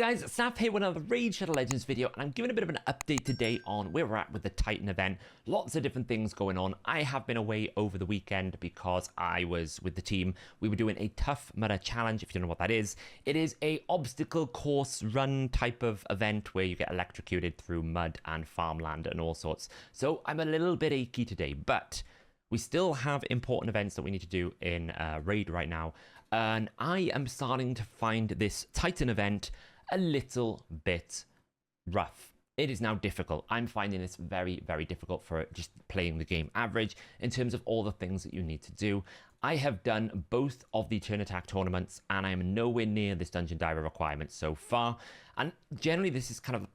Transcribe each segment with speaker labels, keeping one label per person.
Speaker 1: guys, Saf here with another Raid Shadow Legends video, and I'm giving a bit of an update today on where we're at with the Titan event. Lots of different things going on. I have been away over the weekend because I was with the team. We were doing a Tough Mudder challenge, if you don't know what that is. It is a obstacle course run type of event where you get electrocuted through mud and farmland and all sorts. So I'm a little bit achy today, but we still have important events that we need to do in Raid right now. And I am starting to find this Titan event a little bit rough. It is now difficult. I'm finding this very, very difficult for just playing the game average in terms of all the things that you need to do. I have done both of the turn attack tournaments and I am nowhere near this dungeon diver requirement so far. And generally this is kind of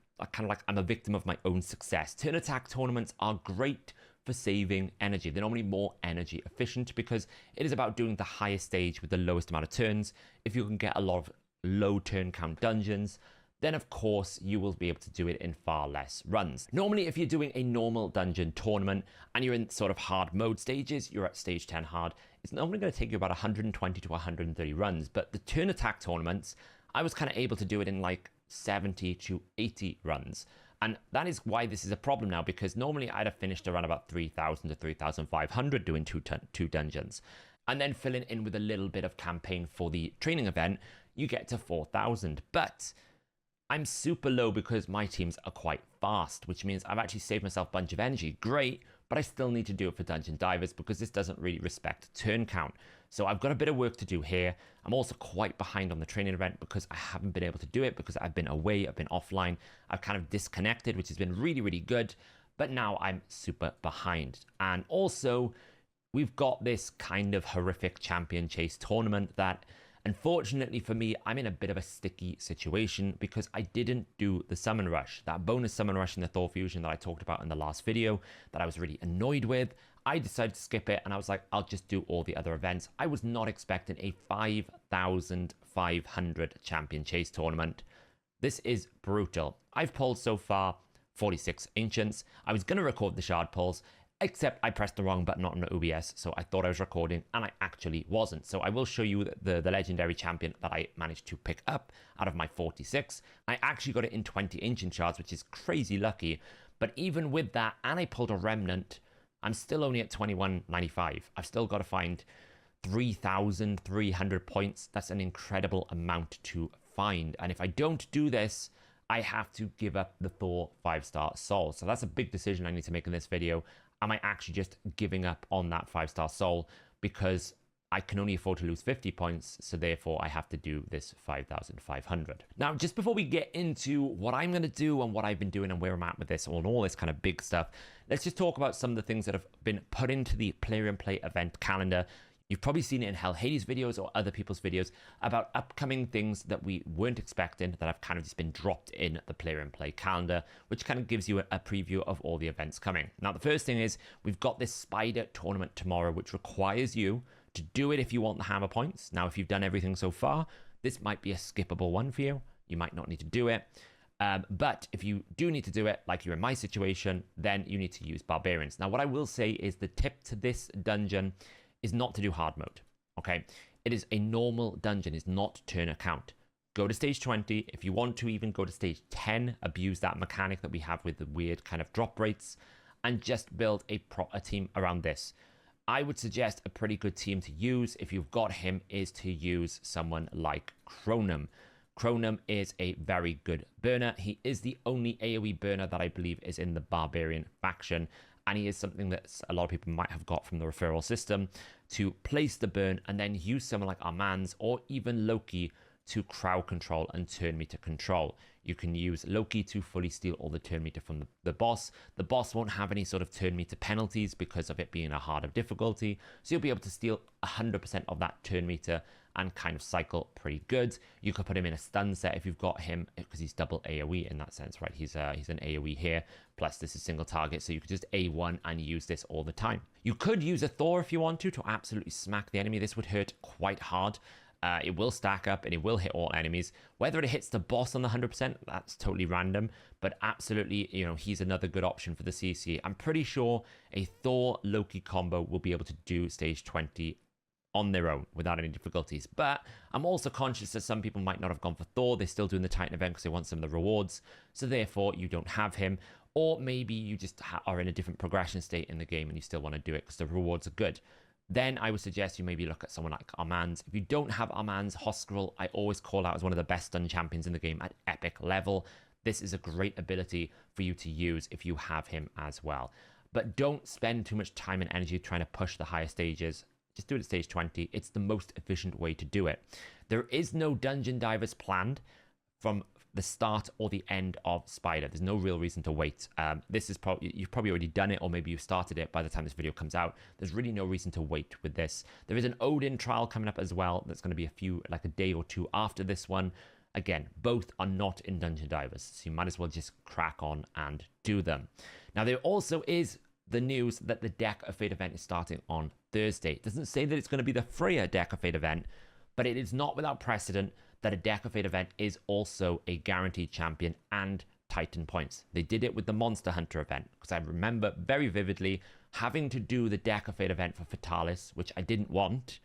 Speaker 1: like I'm a victim of my own success. Turn attack tournaments are great for saving energy. They're normally more energy efficient because it is about doing the highest stage with the lowest amount of turns. If you can get a lot of low turn count dungeons, then of course you will be able to do it in far less runs. Normally, if you're doing a normal dungeon tournament and you're in sort of hard mode stages, you're at stage 10 hard, it's normally going to take you about 120 to 130 runs. But the turn attack tournaments, I was kind of able to do it in like 70 to 80 runs. And that is why this is a problem now, because normally I'd have finished around about 3,000 to 3,500 doing two dungeons. And then filling in with a little bit of campaign for the training event, you get to 4,000. But I'm super low because my teams are quite fast, which means I've actually saved myself a bunch of energy. Great, but I still need to do it for dungeon divers because this doesn't really respect turn count. So I've got a bit of work to do here. I'm also quite behind on the training event because I haven't been able to do it because I've been away, I've been offline, I've kind of disconnected, which has been really, really good. But now I'm super behind. And also, we've got this kind of horrific champion chase tournament that, unfortunately for me, I'm in a bit of a sticky situation because I didn't do the summon rush. That bonus summon rush in the Thor fusion that I talked about in the last video that I was really annoyed with. I decided to skip it and I was like, I'll just do all the other events. I was not expecting a 5,500 champion chase tournament. This is brutal. I've pulled so far 46 ancients. I was going to record the shard pulls, except I pressed the wrong button on the OBS, so I thought I was recording, and I actually wasn't. So I will show you the legendary champion that I managed to pick up out of my 46. I actually got it in 20 ancient shards, which is crazy lucky. But even with that, and I pulled a remnant, I'm still only at 2195. I've still got to find 3,300 points. That's an incredible amount to find. And if I don't do this, I have to give up the Thor 5-star soul. So that's a big decision I need to make in this video. Am I actually just giving up on that 5-star soul because I can only afford to lose 50 points, so therefore I have to do this 5,500. Now, just before we get into what I'm going to do and what I've been doing and where I'm at with this and all this kind of big stuff, let's just talk about some of the things that have been put into the Player and Play event calendar. You've probably seen it in Hell Hades videos or other people's videos about upcoming things that we weren't expecting that have kind of just been dropped in the Player and Play calendar, which kind of gives you a preview of all the events coming. Now, the first thing is we've got this Spider tournament tomorrow, which requires you to do it if you want the hammer points. Now, if you've done everything so far, this might be a skippable one for you. You might not need to do it. But if you do need to do it, like you're in my situation, then you need to use Barbarians. Now, what I will say is the tip to this dungeon is not to do hard mode, okay? It is a normal dungeon, it's not turn account. Go to stage 20. If you want to even go to stage 10, abuse that mechanic that we have with the weird kind of drop rates and just build a team around this. I would suggest a pretty good team to use if you've got him is to use someone like Chronum. Chronum is a very good burner. He is the only AoE burner that I believe is in the Barbarian faction. And he is something that a lot of people might have got from the referral system to place the burn and then use someone like Armand's or even Loki to crowd control and turn meter control. You can use Loki to fully steal all the turn meter from the boss. The boss won't have any sort of turn meter penalties because of it being a harder difficulty. So you'll be able to steal 100% of that turn meter and kind of cycle pretty good. You could put him in a stun set if you've got him because he's double AoE in that sense, right? He's an AoE here, plus this is single target, so you could just A1 and use this all the time. You could use a Thor if you want to absolutely smack the enemy. This would hurt quite hard. It will stack up and it will hit all enemies. Whether it hits the boss on the 100%, that's totally random. But absolutely, you know, he's another good option for the CC. I'm pretty sure a Thor-Loki combo will be able to do stage 20 on their own without any difficulties. But I'm also conscious that some people might not have gone for Thor. They're still doing the Titan event because they want some of the rewards. So therefore, you don't have him. Or maybe you just are in a different progression state in the game and you still want to do it because the rewards are good. Then I would suggest you maybe look at someone like Armand's. If you don't have Armand's, Hoskril, I always call out as one of the best stun champions in the game at epic level. This is a great ability for you to use if you have him as well. But don't spend too much time and energy trying to push the higher stages. Just do it at stage 20. It's the most efficient way to do it. There is no dungeon divers planned from the start or the end of Spider. There's no real reason to wait. This is probably, you've probably already done it, or maybe you've started it by the time this video comes out. There's really no reason to wait with this. There is an Odin trial coming up as well. That's going to be like a day or two after this one. Again, both are not in Dungeon Divers, so you might as well just crack on and do them. Now, there also is the news that the Deck of Fate event is starting on Thursday. It doesn't say that it's going to be the Freyja Deck of Fate event, but it is not without precedent that a Deck of Fate event is also a guaranteed champion and Titan points. They did it with the Monster Hunter event, because I remember very vividly having to do the Deck of Fate event for Fatalis, which I didn't want,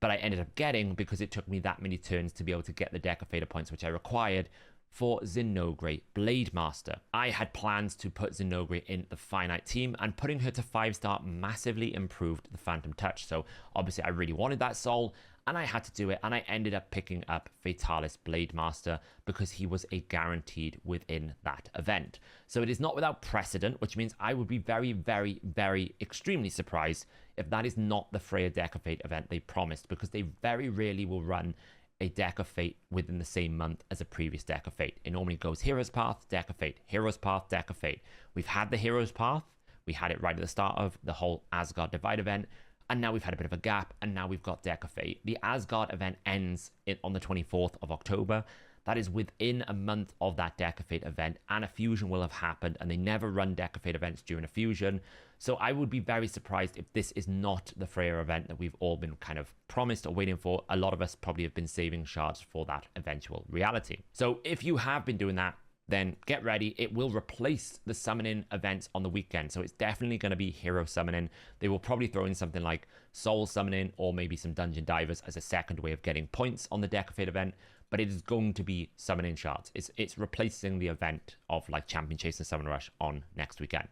Speaker 1: but I ended up getting because it took me that many turns to be able to get the Deck of Fate points, which I required for Zinogre Blade Master. I had plans to put Zinogre in the finite team, and putting her to 5-star massively improved the Phantom Touch. So obviously I really wanted that soul, and I had to do it, and I ended up picking up Fatalis Blade Master because he was a guaranteed within that event. So it is not without precedent, which means I would be very, very, very extremely surprised if that is not the Freyja Deck of Fate event they promised, because they very rarely will run a Deck of Fate within the same month as a previous Deck of Fate. It normally goes Hero's Path, Deck of Fate, Hero's Path, Deck of Fate. We've had the Hero's Path. We had it right at the start of the whole Asgard Divide event. And now we've had a bit of a gap, and now we've got Deck of Fate. The Asgard event ends on the 24th of October. That is within a month of that Deck of Fate event, and a fusion will have happened, and they never run Deck of Fate events during a fusion. So I would be very surprised if this is not the Freyja event that we've all been kind of promised or waiting for. A lot of us probably have been saving shards for that eventual reality. So if you have been doing that, then get ready. It will replace the summoning events on the weekend. So it's definitely going to be hero summoning. They will probably throw in something like soul summoning or maybe some dungeon divers as a second way of getting points on the Deck of Fate event. But it is going to be summoning shards. It's replacing the event of like Champion Chase and Summon Rush on next weekend.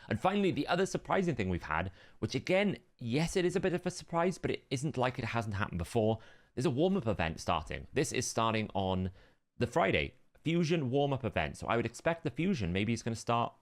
Speaker 1: And finally, the other surprising thing we've had, which again, yes, it is a bit of a surprise, but it isn't like it hasn't happened before. There's a warm-up event starting. This is starting on the Friday. Fusion warm-up event. So I would expect the fusion maybe is going to start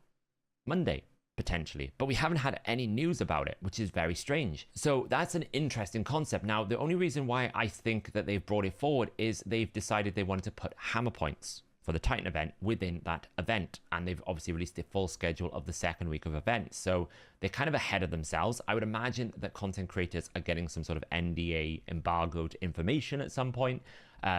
Speaker 1: Monday, potentially. But we haven't had any news about it, which is very strange. So that's an interesting concept. Now, the only reason why I think that they've brought it forward is they've decided they wanted to put hammer points for the Titan event within that event. And they've obviously released the full schedule of the second week of events. So they're kind of ahead of themselves. I would imagine that content creators are getting some sort of NDA embargoed information at some point.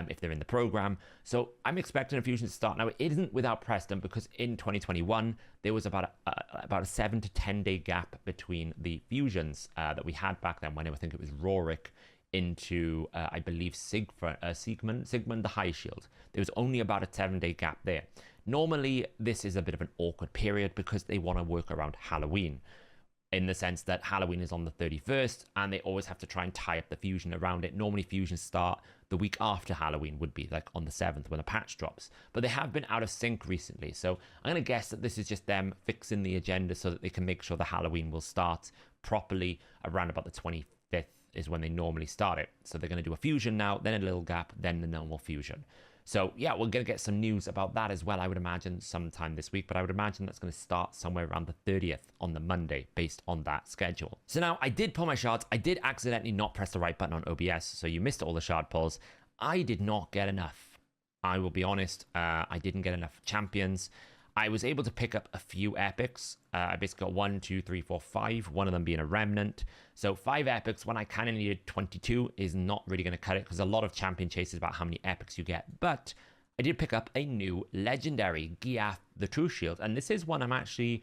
Speaker 1: If they're in the program. So I'm expecting a fusion to start. Now, it isn't without precedent because in 2021, there was about a 7 to 10 day gap between the fusions that we had back then, when I think it was Rorik into, I believe, Sigmund the High Shield. There was only about a 7-day gap there. Normally, this is a bit of an awkward period because they want to work around Halloween, in the sense that Halloween is on the 31st, and they always have to try and tie up the fusion around it. Normally, fusions start the week after Halloween, would be like on the 7th when the patch drops. But they have been out of sync recently, so I'm going to guess that this is just them fixing the agenda so that they can make sure the Halloween will start properly around about the 25th is when they normally start it. So they're going to do a fusion now, then a little gap, then the normal fusion. So yeah, we're going to get some news about that as well, I would imagine, sometime this week. But I would imagine that's going to start somewhere around the 30th on the Monday, based on that schedule. So now, I did pull my shards. I did accidentally not press the right button on OBS, so you missed all the shard pulls. I did not get enough. I will be honest, I didn't get enough champions. I was able to pick up a few epics. I basically got 1, 2, 3, 4, 5, one of them being a remnant. So 5 epics when I kind of needed 22 is not really going to cut it, because a lot of champion chase is about how many epics you get. But I did pick up a new legendary Giath the True Shield, and this is one I'm actually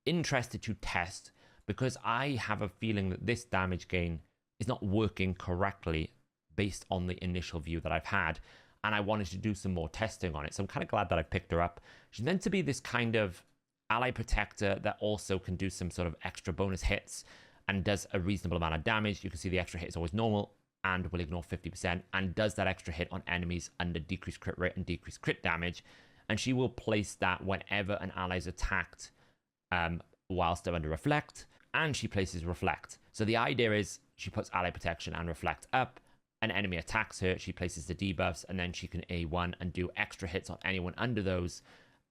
Speaker 1: interested to test, because I have a feeling that this damage gain is not working correctly based on the initial view that I've had. And I wanted to do some more testing on it. So I'm kind of glad that I picked her up. She's meant to be this kind of ally protector that also can do some sort of extra bonus hits and does a reasonable amount of damage. You can see the extra hit is always normal. and will ignore 50% and does that extra hit on enemies under decreased crit rate and decreased crit damage. And she will place that whenever an ally is attacked whilst they're under Reflect, and she places Reflect. So the idea is she puts ally protection and Reflect up, an enemy attacks her, she places the debuffs, and then she can A1 and do extra hits on anyone under those.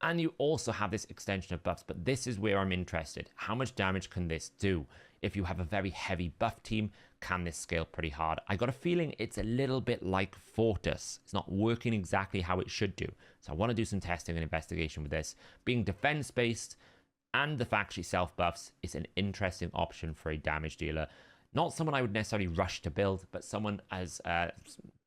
Speaker 1: And you also have this extension of buffs, but this is where I'm interested. How much damage can this do? If you have a very heavy buff team, can this scale pretty hard? I got a feeling it's a little bit like Fortis. It's not working exactly how it should do. So I want to do some testing and investigation with this. Being defense-based and the fact she self-buffs is an interesting option for a damage dealer. Not someone I would necessarily rush to build, but someone as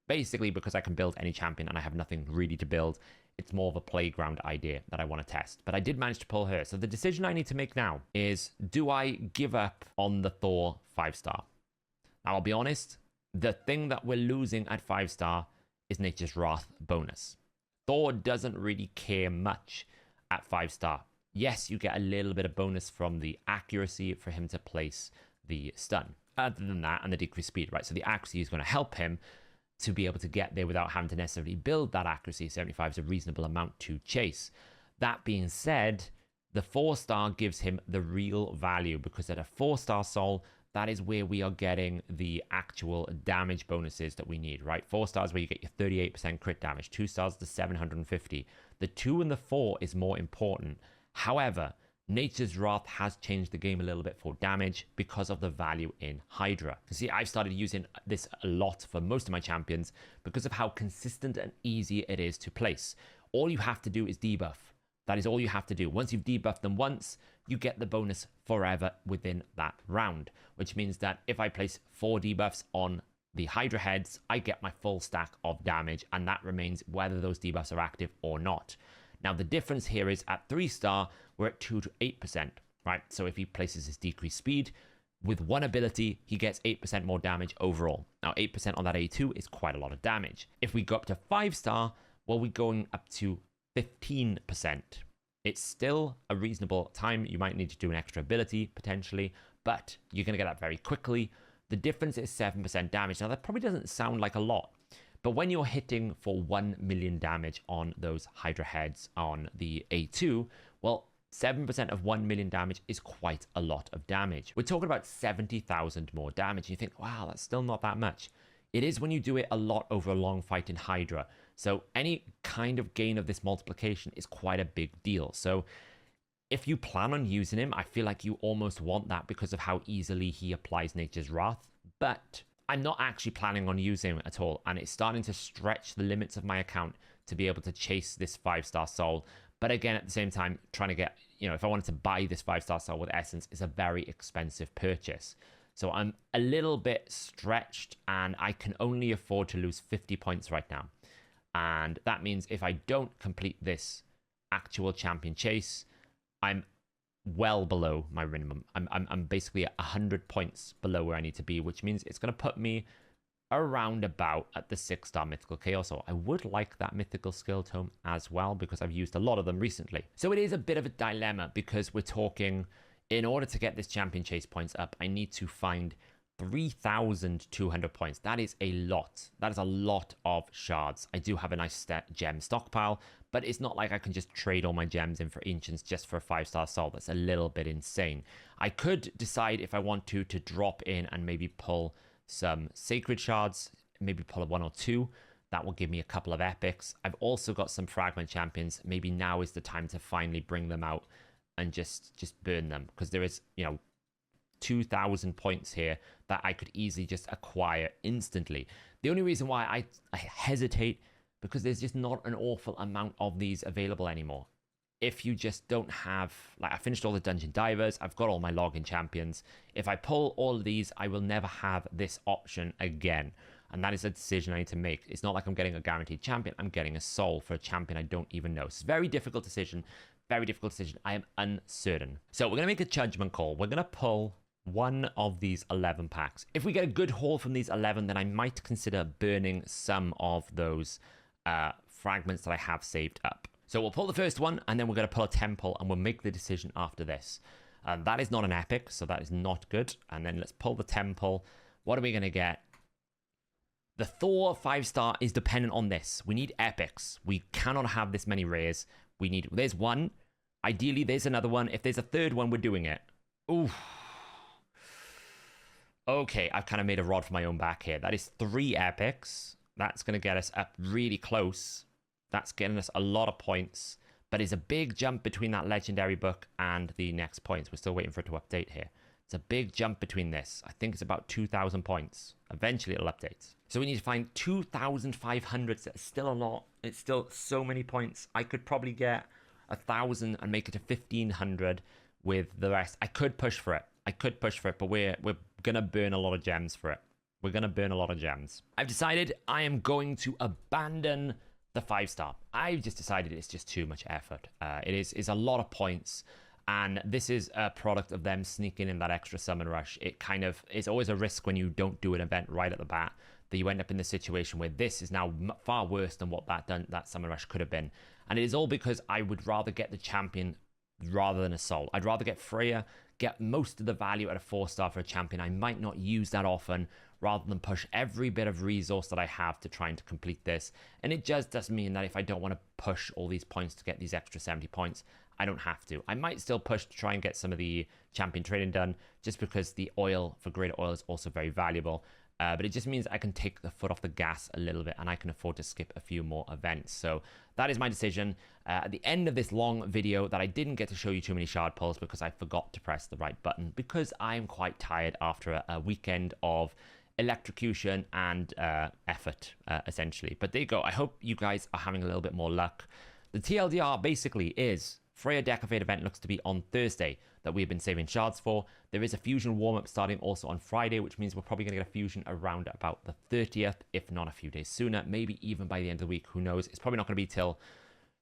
Speaker 1: basically because I can build any champion and I have nothing really to build. It's more of a playground idea that I want to test. But I did manage to pull her. So the decision I need to make now is, do I give up on the Thor 5-star? Now, I'll be honest, the thing that we're losing at 5-star is Nature's Wrath bonus. Thor doesn't really care much at 5-star. Yes, you get a little bit of bonus from the accuracy for him to place the stun. Other than that, and the decreased speed, right? So the accuracy is going to help him to be able to get there without having to necessarily build that accuracy. 75 is a reasonable amount to chase. That being said, the 4-star gives him the real value, because at a 4-star soul, that is where we are getting the actual damage bonuses that we need, right? 4 stars where you get your 38% crit damage, 2 stars to 750. The 2 and the 4 is more important. However, Nature's Wrath has changed the game a little bit for damage because of the value in Hydra. You see, I've started using this a lot for most of my champions because of how consistent and easy it is to place. All you have to do is debuff. That is all you have to do. Once you've debuffed them once, you get the bonus forever within that round, which means that if I place 4 debuffs on the Hydra heads, I get my full stack of damage, and that remains whether those debuffs are active or not. Now, the difference here is at 3-star, we're at 2 to 8%, right? So if he places his decreased speed, with one ability, he gets 8% more damage overall. Now, 8% on that A2 is quite a lot of damage. If we go up to 5-star, well, we're going up to 15%. It's still a reasonable time. You might need to do an extra ability, potentially, but you're going to get that very quickly. The difference is 7% damage. Now, that probably doesn't sound like a lot, but when you're hitting for 1 million damage on those Hydra heads on the A2, well, 7% of 1 million damage is quite a lot of damage. We're talking about 70,000 more damage. You think, wow, that's still not that much. It is when you do it a lot over a long fight in Hydra. So any kind of gain of this multiplication is quite a big deal. So if you plan on using him, I feel like you almost want that because of how easily he applies Nature's Wrath. But I'm not actually planning on using him at all, and it's starting to stretch the limits of my account to be able to chase this 5-star soul. But again, at the same time, trying to get, if I wanted to buy this 5-star soul with Essence, is a very expensive purchase. So I'm a little bit stretched, and I can only afford to lose 50 points right now. And that means if I don't complete this actual champion chase, I'm well below my minimum. I'm basically 100 points below where I need to be, which means it's going to put me around about at the 6-star mythical chaos. So I would like that mythical skill tome as well, because I've used a lot of them recently. So it is a bit of a dilemma, because we're talking, in order to get this champion chase points up, I need to find 3,200 points. That is a lot. That is a lot of shards. I do have a nice gem stockpile, but it's not like I can just trade all my gems in for ancients just for a 5-star soul. That's a little bit insane. I could decide if I want to drop in and maybe pull some sacred shards, maybe pull a 1 or 2. That will give me a couple of epics. I've also got some fragment champions. Maybe now is the time to finally bring them out and just burn them, because there is, 2,000 points here that I could easily just acquire instantly. The only reason why I hesitate, because there's just not an awful amount of these available anymore. If you just don't have, I finished all the dungeon divers, I've got all my login champions. If I pull all of these, I will never have this option again. And that is a decision I need to make. It's not like I'm getting a guaranteed champion, I'm getting a soul for a champion I don't even know. It's a very difficult decision. Very difficult decision. I am uncertain. So we're going to make a judgment call. We're going to pull one of these 11 packs. If we get a good haul from these 11, then I might consider burning some of those fragments that I have saved up. So we'll pull the first one, and then we're going to pull a temple, and we'll make the decision after this. That is not an epic, so that is not good. And then let's pull the temple. What are we going to get? The Thor 5-star is dependent on this. We need epics. We cannot have this many rares. There's one. Ideally, there's another one. If there's a third one, we're doing it. Ooh. Okay, I've kind of made a rod for my own back here. That is 3 epics. That's going to get us up really close. That's getting us a lot of points. But it's a big jump between that legendary book and the next points. We're still waiting for it to update here. It's a big jump between this. I think it's about 2,000 points. Eventually, it'll update. So we need to find 2,500. That's still a lot. It's still so many points. I could probably get 1,000 and make it to 1,500 with the rest. I could push for it. But we're going to burn a lot of gems for it. We're going to burn a lot of gems. I've decided I am going to abandon the 5-star. I've just decided it's just too much effort. It's a lot of points. And this is a product of them sneaking in that extra summon rush. It's always a risk when you don't do an event right at the bat that you end up in the situation where this is now far worse than what that summon rush could have been. And it is all because I would rather get the champion rather than a soul. I'd rather get Freyja, get most of the value at a 4-star for a champion I might not use that often, rather than push every bit of resource that I have to trying to complete this. And it just does mean that if I don't want to push all these points to get these extra 70 points, I don't have to. I might still push to try and get some of the champion trading done, just because the oil for greater oil is also very valuable. But it just means I can take the foot off the gas a little bit, and I can afford to skip a few more events. So that is my decision. At the end of this long video that I didn't get to show you too many shard pulls because I forgot to press the right button, because I'm quite tired after a weekend of electrocution and effort, essentially. But there you go. I hope you guys are having a little bit more luck. The TLDR basically is Freyja Decafade event looks to be on Thursday that we've been saving shards for. There is a fusion warm-up starting also on Friday, which means we're probably going to get a fusion around about the 30th, if not a few days sooner, maybe even by the end of the week. Who knows? It's probably not going to be till...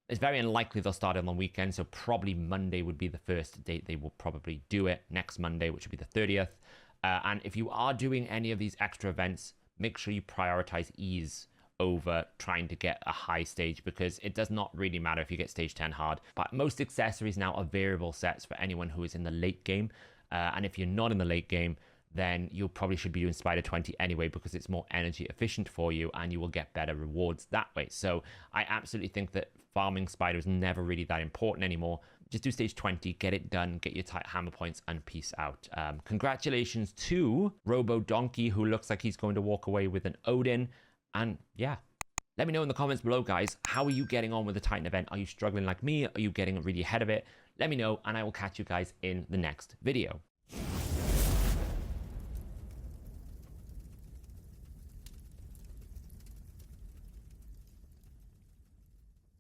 Speaker 1: It's very unlikely they'll start it on the weekend, so probably Monday would be the first date they will probably do it. Next Monday, which would be the 30th. And if you are doing any of these extra events, make sure you prioritize ease over trying to get a high stage, because it does not really matter if you get stage 10 hard. But most accessories now are variable sets for anyone who is in the late game. And if you're not in the late game, then you probably should be doing Spider 20 anyway, because it's more energy efficient for you and you will get better rewards that way. So I absolutely think that farming Spider is never really that important anymore. Just do stage 20, get it done, get your tight hammer points, and peace out. Congratulations to Robo Donkey, who looks like he's going to walk away with an Odin. And yeah, let me know in the comments below, guys. How are you getting on with the Titan event? Are you struggling like me? Are you getting really ahead of it? Let me know, and I will catch you guys in the next video.